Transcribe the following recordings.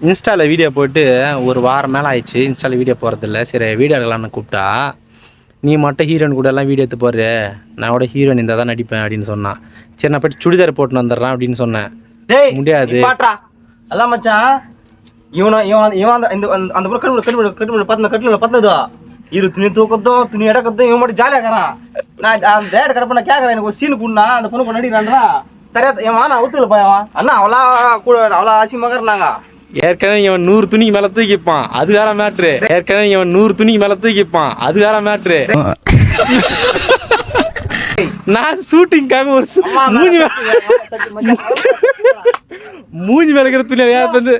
இன்ஸ்டாவில் வீடியோ போட்டு ஒரு வாரம் மேலே ஆயிடுச்சு. இன்ஸ்டாவில் வீடியோ போகிறதில்ல. சரி வீடியோ எடுக்கலான்னு கூப்பிட்டா, நீ மட்டும் ஹீரோயின் கூட எல்லாம் வீடியோ எடுத்து போடுற, நான் கூட ஹீரோயின் இருந்தால் தான் நடிப்பேன் அப்படின்னு சொன்னான். சரி நான் போய்ட்டு சுடிதார் போட்டுன்னு வந்துடுறான் அப்படின்னு சொன்னேன். டேய் முடியாது பாட்றா எல்லாம் மச்சான். இவன் அந்த கட்டில் பார்த்ததோ துணி தூக்கத்தும் துணி இடக்கத்தும் இவன் மட்டும் ஜாலியாக இருக்கிறான். நான் அந்த டேட் கிடப்ப நான் கேட்குறேன், எனக்கு ஒரு சீனு குண்ணா அந்த பொண்ணு கொண்டு நடிக்கிறான்றா தெரியாது. என் வானா ஒத்துக்கல போயவன் அண்ணா அவ்வளோ கூட அவ்வளோ ஆசியமாக இருந்தாங்க. ஏற்கனவே இவன் 100 துணிக்கு மேலே தூக்கிப்பான், அது வேற மேட்ரு. ஏற்கனவே இவன் 100 துணிக்கு மேலே தூக்கிப்பான், அது வேற மேட்ரு. நான் ஷூட்டிங்காக ஒரு மூஞ்சி மேல இருக்கிற துணி வந்து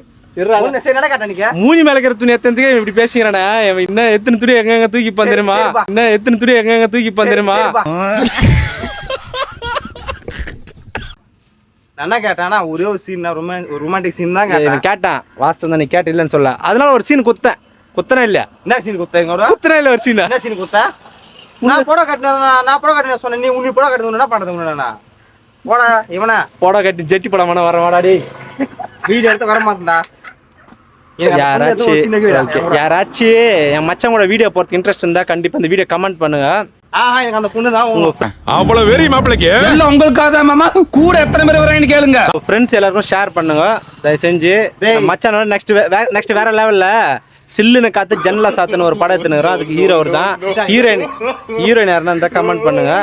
மூஞ்சி மேல இருக்கிற துணி எத்தனை இப்படி பேசுகிறானே. என்ன எத்தனை துணி எங்க தூக்கிப்பான் தெரியுமா? என்ன எத்தனை துணி எங்க தூக்கிப்பான் தெரியுமா? என்ன கேட்டானா ஒரே ஒரு சீன் ரொமான்டிக் சீன் தான் கேட்டான். வாஸ்தவம் தான், நீ கேட்ட இல்லைன்னு சொல்ல. அதனால ஒரு சீன் குத்தனா இல்லையா? என்ன சீன் குத்தா? குத்தனா இல்ல ஒரு சீன். என்ன சீன் குத்தா? நான் போட கட்டினேன் சொன்னேன். நீ உன்னை போட கட்டுறது என்ன பண்ணுறது? போட இவனா போட கட்டி ஜெட்டி படமான வர வாடாடி வீடியோ எடுத்து வர மாட்டேன்டா. யாராச்சும் என் மச்சான் கூட வீடியோ போறதுக்கு இன்ட்ரெஸ்ட் இருந்தா கண்டிப்பா இந்த வீடியோ கமெண்ட் பண்ணுங்க. எனக்கு அந்த பொண்ணு தான் அவ்வளவு வெறி மாப்பிளைக்கு எல்லாம் உங்களுக்காக தான் மாமா. கூட எத்தனை பேர் வராங்கன்னு கேளுங்க. ஃப்ரெண்ட்ஸ் எல்லாருக்கும் ஷேர் பண்ணுங்க தயவு செஞ்சு. மச்சானோட நெக்ஸ்ட் வேற லெவல்ல சில்லுன்னு காத்து ஜன்னலா சாத்துன்னு ஒரு படம் எடுத்துனுறோம். அதுக்கு ஹீரோ தான். ஹீரோயின் யாருன்னா இருந்தா கமெண்ட் பண்ணுங்க.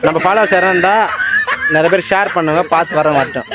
நம்ம ஃபாலோவர்ஸ் யாரா இருந்தா நிறைய பேர் ஷேர் பண்ணுங்க, பார்த்து வர மாட்டோம்.